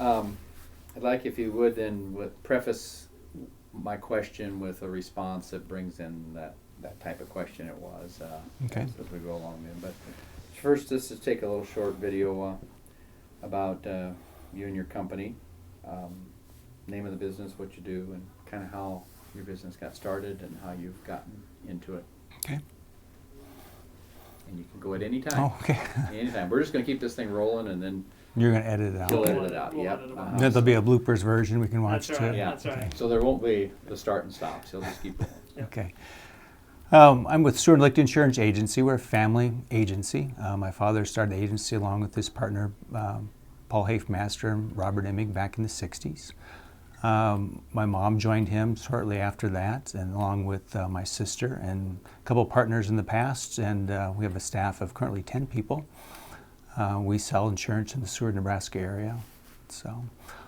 I'd like if you would then preface my question with a response that brings in that type of question it was Okay. as we go along then. But first, just to take a little short video about you and your company, name of the business, what you do, and kind of how your business got started and how you've gotten into it. Okay. And you can go at any time. Oh, okay. Anytime. We're just going to keep this thing rolling, and then You're going to edit it out. you'll Okay. edit it out. We'll Yep. edit it out. Then there'll be a bloopers version we can watch That's too. right. Yeah. That's right. So there won't be the start and stops. You'll just keep going. Yep. Okay. I'm with Suhr and Lichty Insurance Agency. We're a family agency. My father started the agency along with his partner, Paul Hafemaster and Robert Emig, back in the 60s. My mom joined him shortly after that, and along with my sister and a couple of partners in the past, and we have a staff of currently 10 people. We sell insurance in the Suhr, Nebraska area. So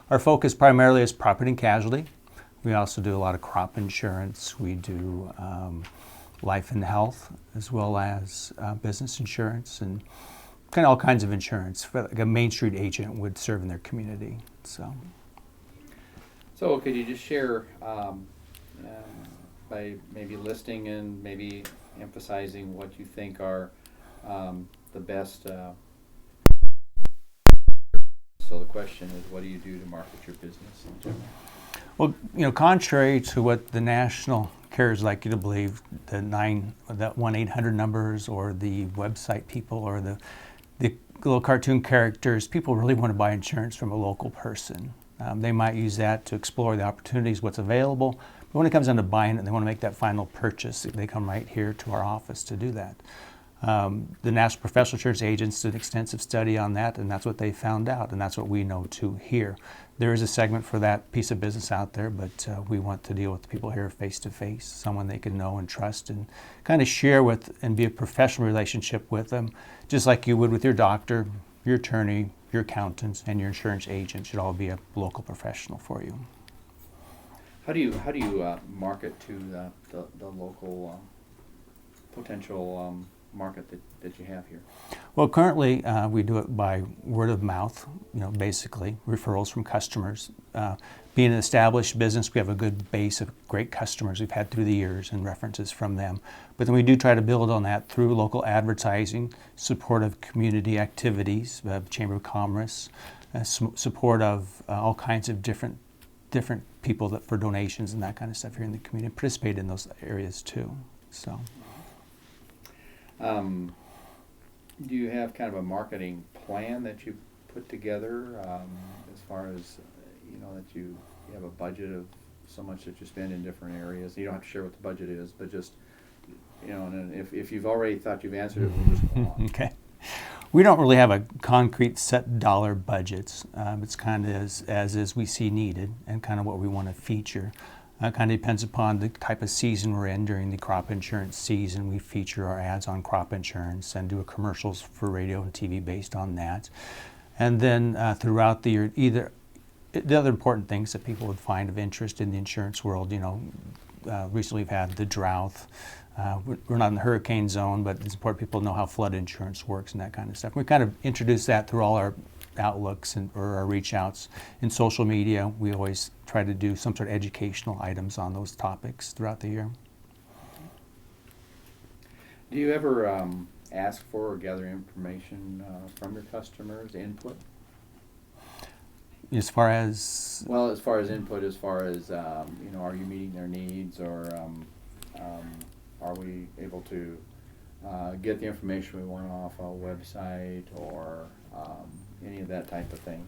our focus primarily is property and casualty. We also do a lot of crop insurance. We do life and health, as well as business insurance, and kind of all kinds of insurance, like a Main Street agent would serve in their community. So could you just share by maybe listing and maybe emphasizing what you think are the best? So the question is, what do you do to market your business in general? Well, contrary to what the national carriers like you to believe, that 1-800 numbers or the website people or the little cartoon characters, people really want to buy insurance from a local person. They might use that to explore the opportunities, what's available, but when it comes down to buying it, they want to make that final purchase. They come right here to our office to do that. The National Professional Insurance Agents did an extensive study on that, and that's what they found out, and that's what we know too here. There is a segment for that piece of business out there, but we want to deal with the people here face to face, someone they can know and trust and kind of share with and be a professional relationship with them, just like you would with your doctor, your attorney, your accountants, and your insurance agent should all be a local professional for you. How do you market to the local potential market that you have here? Well, currently we do it by word of mouth, basically referrals from customers. Being an established business, we have a good base of great customers we've had through the years and references from them. But then we do try to build on that through local advertising, support of community activities, Chamber of Commerce, support of all kinds of different people that for donations and that kind of stuff here in the community, participate in those areas too. So. Do you have kind of a marketing plan that you put together as far as that you have a budget of so much that you spend in different areas? You don't have to share what the budget is, but just and if you've already thought you've answered it, we'll just go on. Okay. We don't really have a concrete set dollar budgets. It's kind of as we see needed and kind of what we want to feature. Kind of depends upon the type of season we're in. During the crop insurance season, we feature our ads on crop insurance and do commercials for radio and TV based on that. And then throughout the year, the other important things that people would find of interest in the insurance world, recently we've had the drought. We're not in the hurricane zone, but it's important people know how flood insurance works and that kind of stuff. We kind of introduce that through all our outlooks or our reach outs. In social media, we always try to do some sort of educational items on those topics throughout the year. Do you ever ask for or gather information from your customers, input? As far as? Well, as far as input, as far as, are you meeting their needs, or are we able to get the information we want off a website or any of that type of thing?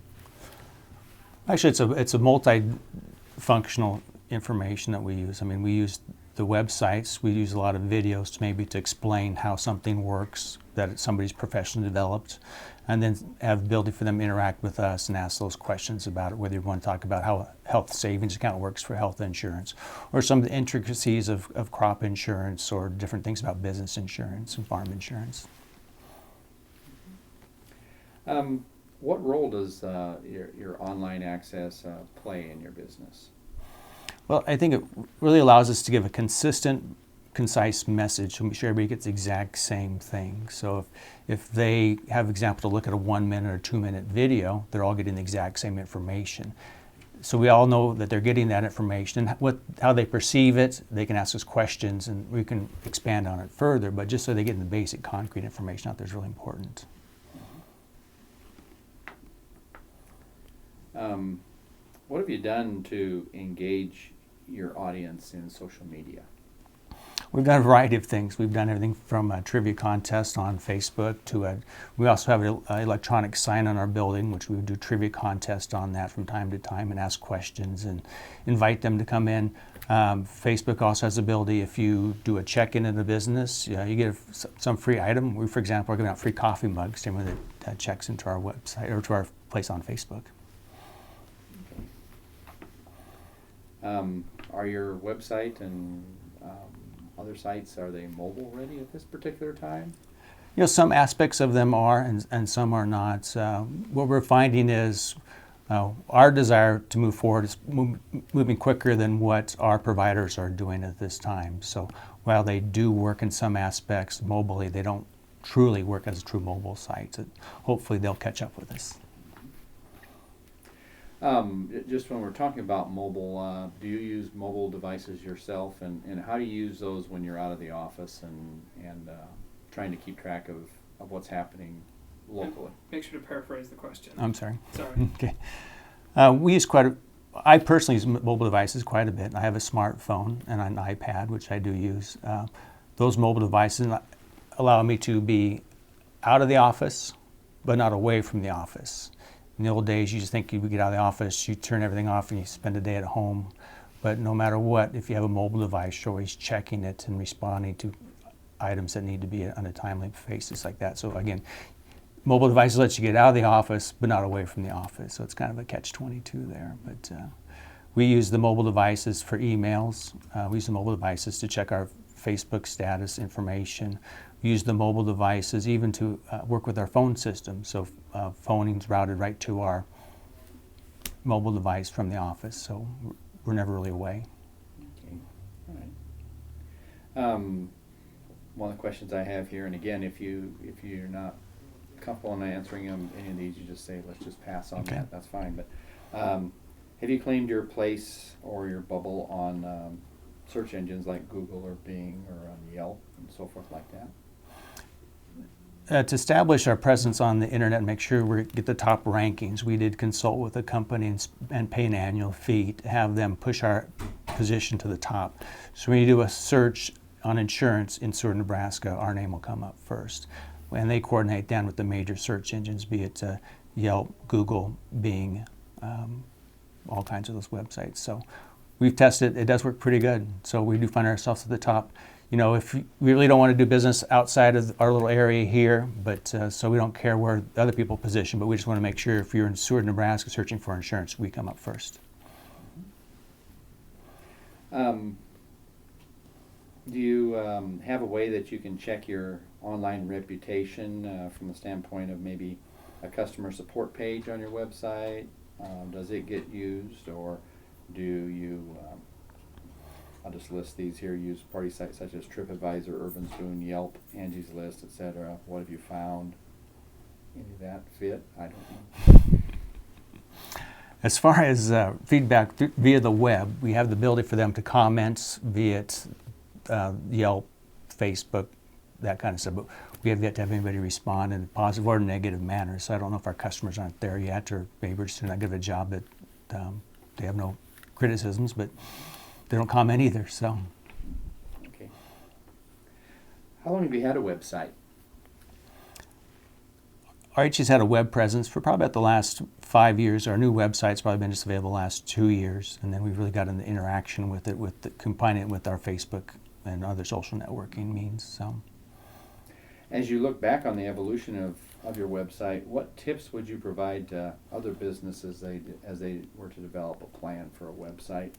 Actually, it's a multi-functional information that we use. I mean, we use the websites. We use a lot of videos to explain how something works that somebody's professionally developed, and then have the ability for them to interact with us and ask those questions about it, whether you want to talk about how a health savings account works for health insurance, or some of the intricacies of crop insurance, or different things about business insurance and farm insurance. What role does your online access play in your business? Well, I think it really allows us to give a consistent concise message to make sure everybody gets the exact same thing. So if they have example to look at a 1 minute or 2 minute video, they're all getting the exact same information. So we all know that they're getting that information, and how they perceive it, they can ask us questions and we can expand on it further, but just so they get the basic concrete information out there is really important. What have you done to engage your audience in social media? We've done a variety of things. We've done everything from a trivia contest on Facebook to we also have an electronic sign on our building, which we would do trivia contest on that from time to time and ask questions and invite them to come in. Facebook also has the ability, if you do a check-in in a business, you get some free item. We, for example, are giving out free coffee mugs to anyone that checks into our website or to our place on Facebook. Are your website and other sites, are they mobile ready at this particular time? Some aspects of them are and some are not. What we're finding is our desire to move forward is moving quicker than what our providers are doing at this time. So while they do work in some aspects mobily, they don't truly work as true mobile sites. Hopefully they'll catch up with us. Just when we're talking about mobile, do you use mobile devices yourself, and how do you use those when you're out of the office and trying to keep track of what's happening locally? Make sure to paraphrase the question. I'm sorry. Sorry. Okay. We use I personally use mobile devices quite a bit. I have a smartphone and an iPad, which I do use. Those mobile devices allow me to be out of the office, but not away from the office. In the old days, you just think you would get out of the office, you turn everything off and you spend a day at home. But no matter what, if you have a mobile device, you're always checking it and responding to items that need to be on a timely basis like that. So again, mobile devices let you get out of the office, but not away from the office. So it's kind of a catch-22 there. But we use the mobile devices for emails. We use the mobile devices to check our Facebook status information. We use the mobile devices even to work with our phone system. So phoning's routed right to our mobile device from the office. So we're never really away. Okay. All right. One of the questions I have here, and again, if you're not comfortable in answering them, any of these, you just say, let's just pass on Okay. that. That's fine. But have you claimed your place or your bubble on search engines like Google or Bing or on Yelp and so forth like that? To establish our presence on the internet and make sure we get the top rankings, we did consult with a company and pay an annual fee to have them push our position to the top. So when you do a search on insurance in Suhr, Nebraska, our name will come up first. And they coordinate down with the major search engines, be it Yelp, Google, Bing, all kinds of those websites. So we've tested it. It does work pretty good. So we do find ourselves at the top. If we really don't want to do business outside of our little area here, but so we don't care where other people position, but we just want to make sure if you're in Suhr, Nebraska searching for insurance, we come up first. Do you have a way that you can check your online reputation from the standpoint of maybe a customer support page on your website? Does it get used, or do you, I'll just list these here, use party sites such as TripAdvisor, Urban Spoon, Yelp, Angie's List, etc. What have you found? Any of that fit? I don't know. As far as feedback via the web, we have the ability for them to comment via Yelp, Facebook, that kind of stuff. But we have yet to have anybody respond in a positive or negative manner. So I don't know if our customers aren't there yet, or maybe we're just doing that good of a job that they have no criticisms, but they don't comment either. So. Okay. How long have you had a website? RH's had a web presence for probably about the last 5 years. Our new website's probably been just available the last 2 years, and then we've really got into interaction with it, combining it with our Facebook and other social networking means. So, as you look back on the evolution of your website, what tips would you provide to other businesses as they were to develop a plan for a website?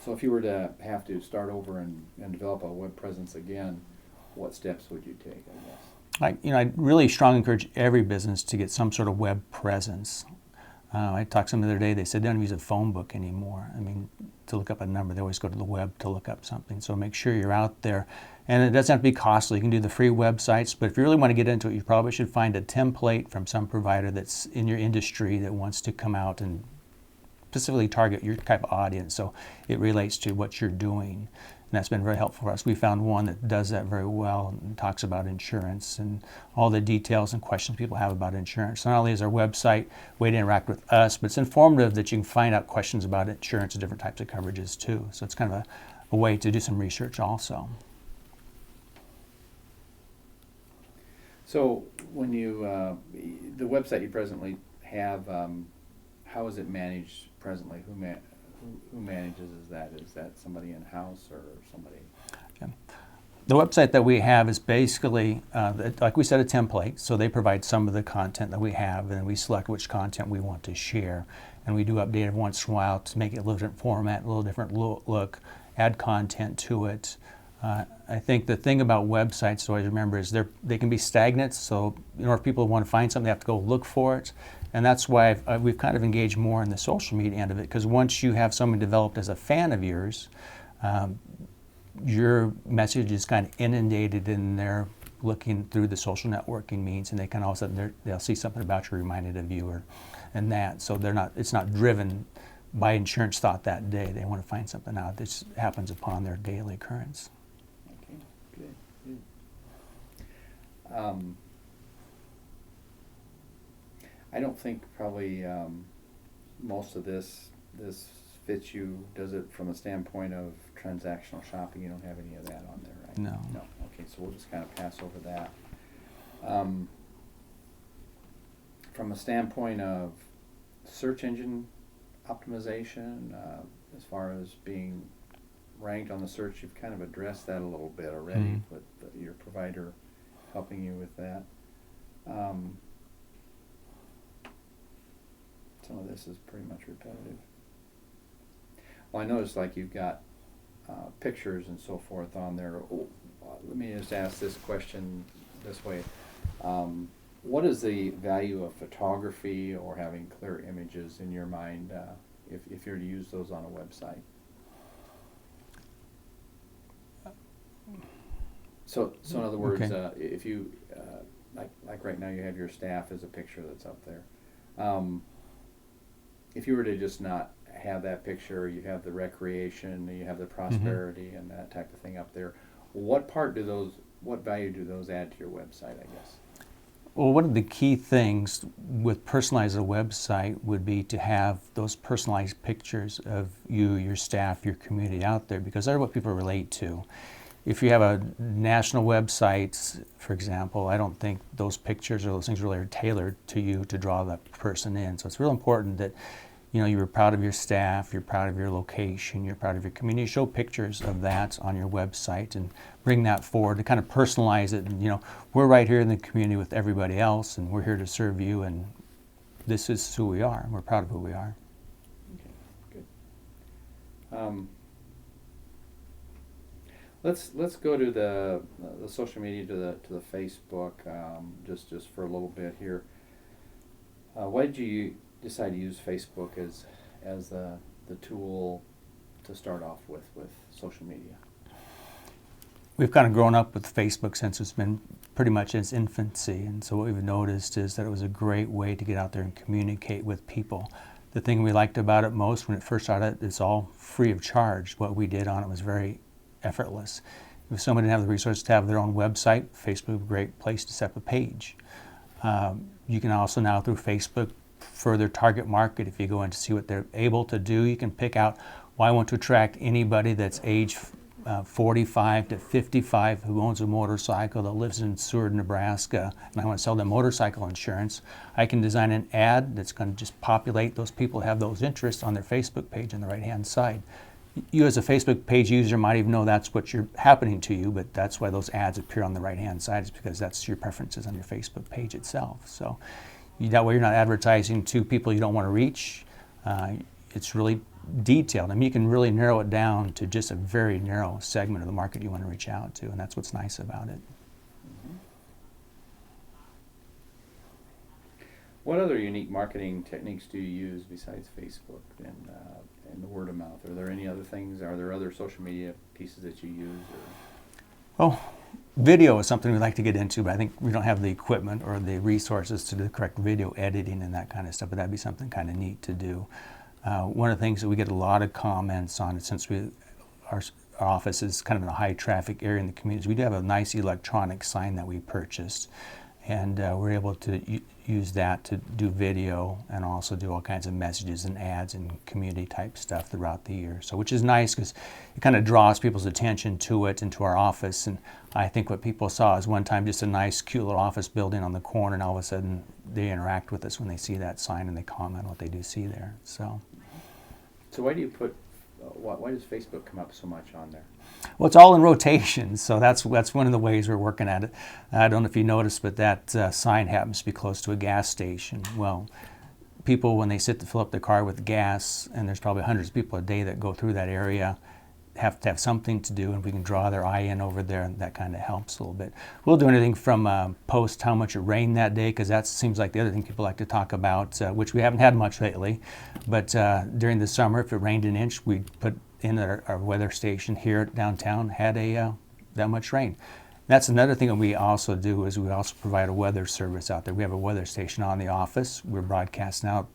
So if you were to have to start over and develop a web presence again, what steps would you take, I guess? I really strongly encourage every business to get some sort of web presence. I talked to them the other day, they said they don't use a phone book anymore. I mean, to look up a number, they always go to the web to look up something. So make sure you're out there. And it doesn't have to be costly. You can do the free websites, but if you really want to get into it, you probably should find a template from some provider that's in your industry that wants to come out and specifically target your type of audience so it relates to what you're doing. And that's been very helpful for us. We found one that does that very well and talks about insurance and all the details and questions people have about insurance. Not only is our website a way to interact with us, but it's informative that you can find out questions about insurance and different types of coverages too. So it's kind of a way to do some research also. So when you, the website you presently have, how is it managed presently? Who manages that? Is that somebody in-house or somebody? Yeah. The website that we have is basically, like we said, a template. So they provide some of the content that we have, and then we select which content we want to share. And we do update it once in a while to make it a little different format, a little different look, add content to it. I think the thing about websites to always remember is they can be stagnant. So in order for people to want to find something, they have to go look for it. And that's why we've kind of engaged more in the social media end of it, because once you have someone developed as a fan of yours, your message is kind of inundated in there looking through the social networking means, and they kind of all of a sudden they'll see something about you reminded of you and that. So it's not driven by insurance thought that day. They want to find something out that happens upon their daily occurrence. Okay, good. I don't think probably most of this fits you. Does it from a standpoint of transactional shopping? You don't have any of that on there, right? No. No. Okay, so we'll just kind of pass over that. From a standpoint of search engine optimization, as far as being ranked on the search, you've kind of addressed that a little bit already with your provider helping you with that. Some of this is pretty much repetitive. Well, I noticed like you've got pictures and so forth on there. Let me just ask this question this way. What is the value of photography or having clear images in your mind if you're to use those on a website? So in other words, Okay. If you, like right now you have your staff as a picture that's up there. If you were to just not have that picture, you have the recreation, you have the prosperity and that type of thing up there, what value do those add to your website, I guess? Well, one of the key things with personalizing a website would be to have those personalized pictures of you, your staff, your community out there, because they're what people relate to. If you have a national website, for example, I don't think those pictures or those things really are tailored to you to draw that person in. So it's real important that you're proud of your staff, you're proud of your location, you're proud of your community. Show pictures of that on your website and bring that forward to kind of personalize it. And, we're right here in the community with everybody else, and we're here to serve you, and this is who we are. We're proud of who we are. Okay, good. Let's go to the social media, to the Facebook, just for a little bit here. Why did you decide to use Facebook as the tool to start off with social media? We've kind of grown up with Facebook since it's been pretty much in its infancy, and so what we've noticed is that it was a great way to get out there and communicate with people. The thing we liked about it most when it first started, it's all free of charge. What we did on it was very effortless. If someone didn't have the resources to have their own website, Facebook is a great place to set up a page. You can also now through Facebook further target market. If you go in to see what they're able to do, you can pick out, well, I want to attract anybody that's age 45 to 55 who owns a motorcycle that lives in Suhr, Nebraska, and I want to sell them motorcycle insurance. I can design an ad that's going to just populate those people who have those interests on their Facebook page on the right-hand side. You as a Facebook page user might even know that's what you're happening to you, but that's why those ads appear on the right-hand side, is because that's your preferences on your Facebook page itself. So that way you're not advertising to people you don't want to reach. It's really detailed. I mean, you can really narrow it down to just a very narrow segment of the market you want to reach out to, and that's what's nice about it. What other unique marketing techniques do you use besides Facebook and the word of mouth? Are there any other things? Are there other social media pieces that you use? Or? Well, video is something we'd like to get into, but I think we don't have the equipment or the resources to do the correct video editing and that kind of stuff, but that'd be something kind of neat to do. One of the things that we get a lot of comments on, since our office is kind of in a high traffic area in the community, we do have a nice electronic sign that we purchased, and we're able to use that to do video and also do all kinds of messages and ads and community type stuff throughout the year. So, which is nice because it kind of draws people's attention to it and to our office. And I think what people saw is one time just a nice, cute little office building on the corner, and all of a sudden they interact with us when they see that sign and they comment what they do see there. So why do you put? Why does Facebook come up so much on there? Well, it's all in rotation, so that's one of the ways we're working at it. I don't know if you noticed, but that sign happens to be close to a gas station. Well, people, when they sit to fill up their car with gas, and there's probably hundreds of people a day that go through that area, have to have something to do, and we can draw their eye in over there, and that kind of helps a little bit. We'll do anything from post how much it rained that day, because that seems like the other thing people like to talk about, which we haven't had much lately. But during the summer, if it rained an inch, we'd put in our weather station here downtown had that much rain. That's another thing that we also do, is we also provide a weather service out there. We have a weather station on the office. We're broadcasting out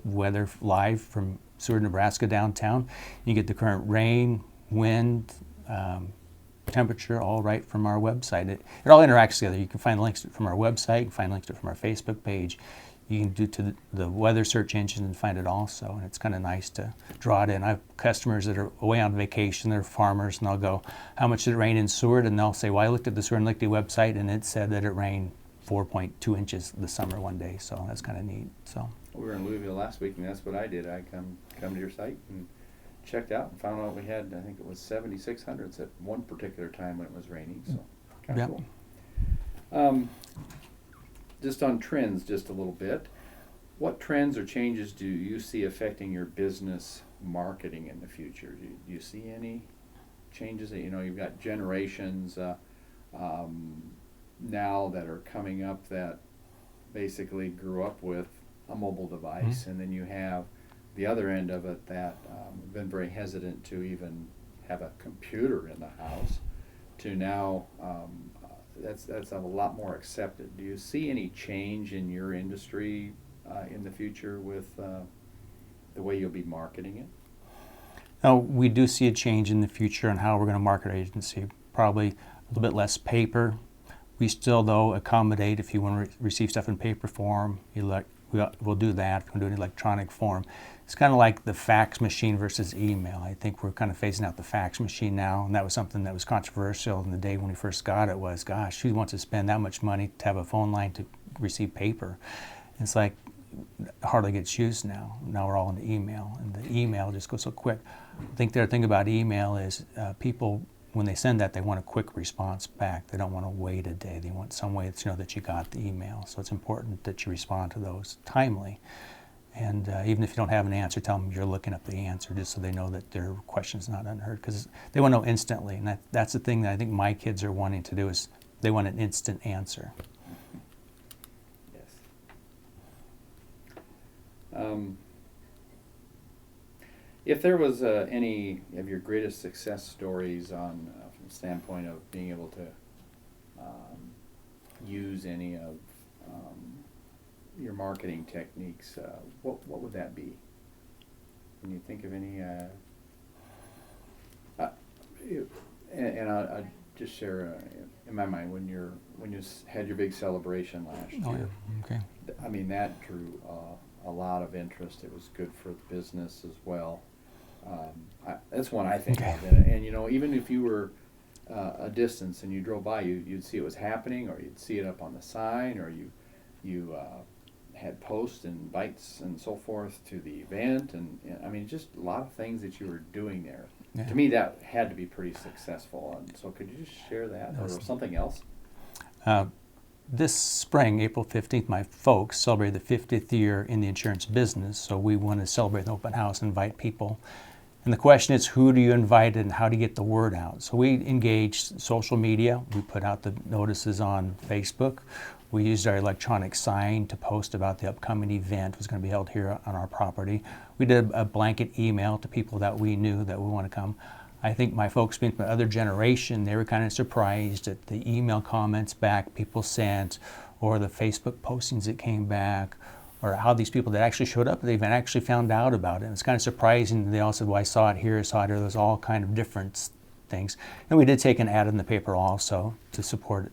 weather live from Suhr, Nebraska downtown. You get the current rain, wind, temperature, all right from our website. It all interacts together. You can find links from our website, you can find links from our Facebook page. You can do to the weather search engine and find it also, and it's kind of nice to draw it in. I have customers that are away on vacation, they're farmers, and they'll go, how much did it rain in Suhr? And they'll say, well, I looked at the Suhr and Lichty website, and it said that it rained 4.2 inches this summer one day, so that's kind of neat. So we were in Louisville last week, and that's what I did. I come to your site and checked out and found out we had, I think it was 7,600s at one particular time when it was raining, so kind of cool. Just on trends just a little bit, what trends or changes do you see affecting your business marketing in the future? Do you see any changes that, you've got generations now that are coming up that basically grew up with a mobile device, and then you have the other end of it that have been very hesitant to even have a computer in the house, to now that's a lot more accepted. Do you see any change in your industry in the future with the way you'll be marketing it? Now, we do see a change in the future on how we're going to market our agency. Probably a little bit less paper. We still, though, accommodate if you want to receive stuff in paper form. We'll do that. We'll do an electronic form. It's kind of like the fax machine versus email. I think we're kind of phasing out the fax machine now, and that was something that was controversial in the day when we first got it. Was, gosh, who wants to spend that much money to have a phone line to receive paper? And it's like, hardly gets used now. Now we're all into email, and the email just goes so quick. I think the other thing about email is people, when they send that, they want a quick response back. They don't want to wait a day. They want some way to know that you got the email. So it's important that you respond to those timely. And even if you don't have an answer, tell them you're looking up the answer, just so they know that their question's not unheard, because they want to know instantly. And that's the thing that I think my kids are wanting to do, is they want an instant answer. Yes. If there was any of your greatest success stories on from the standpoint of being able to use any of your marketing techniques, what would that be? Can you think of any? And I'll just share in my mind when you had your big celebration last year. Oh, yeah. Okay. I mean, that drew a lot of interest. It was good for the business as well. That's one I think of. And even if you were a distance and you drove by, you'd see it was happening, or you'd see it up on the sign, or you had posts and invites and so forth to the event, and I mean, just a lot of things that you were doing there. Yeah. To me, that had to be pretty successful. And so could you just share that, or something else? This spring, April 15th, my folks celebrated the 50th year in the insurance business, so we want to celebrate an open house, invite people. And the question is, who do you invite and how do you get the word out? So we engaged social media. We put out the notices on Facebook. We used our electronic sign to post about the upcoming event. It was going to be held here on our property. We did a blanket email to people that we knew that would want to come. I think my folks being from another generation, they were kind of surprised at the email comments back people sent, or the Facebook postings that came back, or how these people that actually showed up at the event actually found out about it. And it's kind of surprising. They all said, well, I saw it here, I saw it here. There's all kind of different things. And we did take an ad in the paper also to support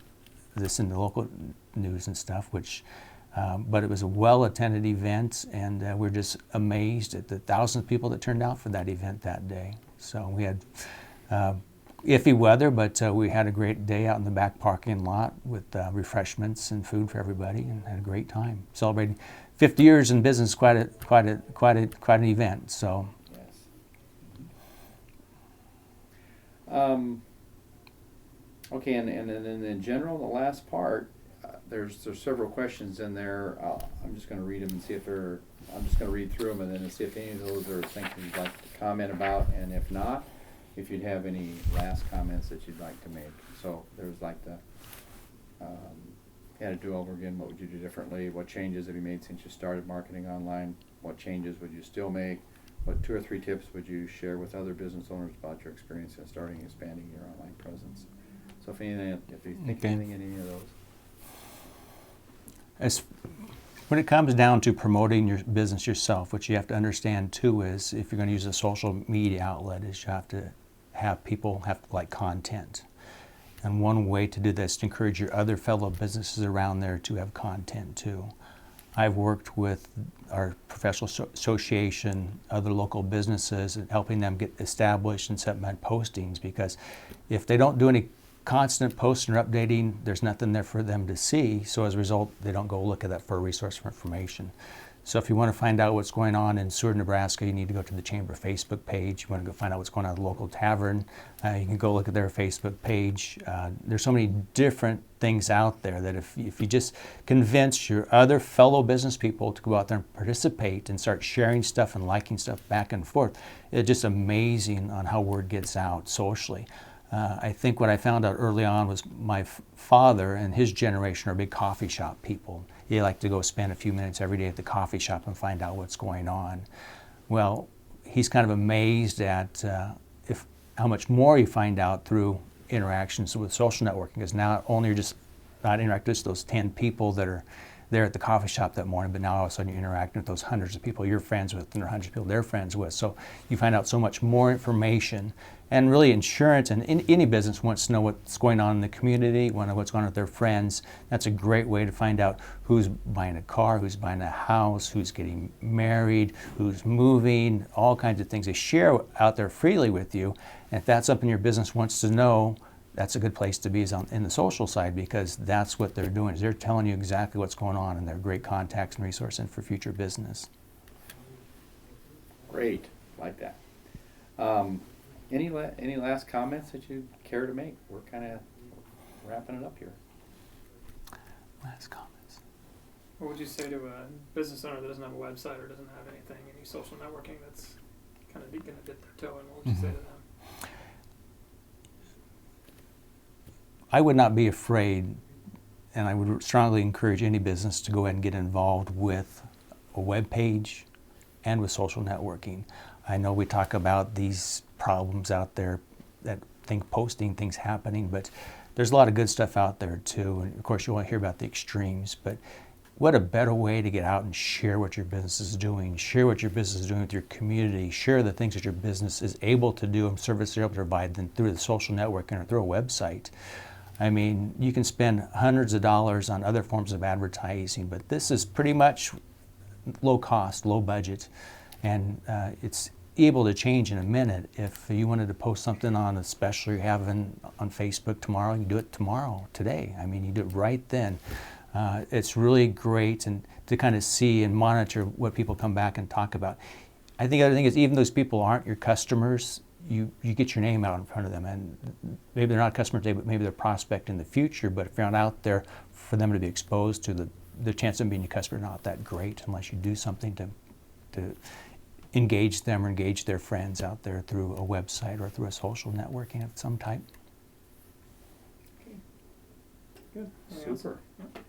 this in the local news and stuff, which, but it was a well-attended event, and we're just amazed at the thousands of people that turned out for that event that day. So we had iffy weather, but we had a great day out in the back parking lot with refreshments and food for everybody, and had a great time celebrating 50 years in business. Quite an event. So. Yes. Okay, and then in general, the last part, there's several questions in there. I'm just going to read them and see if they're. I'm just going to read through them and then see if any of those are things you'd like to comment about, and if not, if you'd have any last comments that you'd like to make. So there's like the, had to do over again, what would you do differently? What changes have you made since you started marketing online? What changes would you still make? What 2 or 3 tips would you share with other business owners about your experience in starting and expanding your online presence? So if anything, if you think anything in any of those. When it comes down to promoting your business yourself, what you have to understand too is, if you're going to use a social media outlet, is you have to have people have to like content. And one way to do this is to encourage your other fellow businesses around there to have content too. I've worked with our professional association, other local businesses, and helping them get established and set up postings, because if they don't do any constant posting or updating, there's nothing there for them to see. So as a result, they don't go look at that for a resource for information. So if you want to find out what's going on in Suhr, Nebraska, you need to go to the Chamber Facebook page. You want to go find out what's going on at the local tavern, you can go look at their Facebook page. There's so many different things out there that if you just convince your other fellow business people to go out there and participate and start sharing stuff and liking stuff back and forth, it's just amazing on how word gets out socially. I think what I found out early on was my father and his generation are big coffee shop people. They like to go spend a few minutes every day at the coffee shop and find out what's going on. Well, he's kind of amazed at how much more you find out through interactions with social networking, because now only you're just not interacting with those 10 people that are there at the coffee shop that morning, but now all of a sudden you're interacting with those hundreds of people you're friends with, and there are hundreds of people they're friends with. So you find out so much more information. And really, insurance and any business wants to know what's going on in the community, want to know what's going on with their friends. That's a great way to find out who's buying a car, who's buying a house, who's getting married, who's moving, all kinds of things. They share out there freely with you. And if that's something your business wants to know, that's a good place to be, is in the social side, because that's what they're doing. Is they're telling you exactly what's going on, and they're great contacts and resources for future business. Great, like that. Any last comments that you care to make? We're kind of wrapping it up here. Last comments. What would you say to a business owner that doesn't have a website or doesn't have anything, any social networking that's kind of going to dip their toe in? What would you say to them? I would not be afraid, and I would strongly encourage any business to go ahead and get involved with a web page and with social networking. I know we talk about these problems out there, that posting things happening, but there's a lot of good stuff out there too. And of course, you want to hear about the extremes, but what a better way to get out and share what your business is doing, share what your business is doing with your community, share the things that your business is able to do and service they're able to provide than through the social networking or through a website. I mean, you can spend hundreds of dollars on other forms of advertising, but this is pretty much low cost, low budget, and it's able to change in a minute. If you wanted to post something on a special you're having on Facebook tomorrow, you can do it tomorrow, today. I mean, you do it right then. It's really great, and to kind of see and monitor what people come back and talk about. I think the other thing is, even those people aren't your customers, you get your name out in front of them, and maybe they're not a customer today, but maybe they're a prospect in the future. But if you're not out there for them to be exposed to, the chance of them being your customer not that great unless you do something to engage them or engage their friends out there through a website or through a social networking of some type. Okay. Good. Anything else? Super. Yep.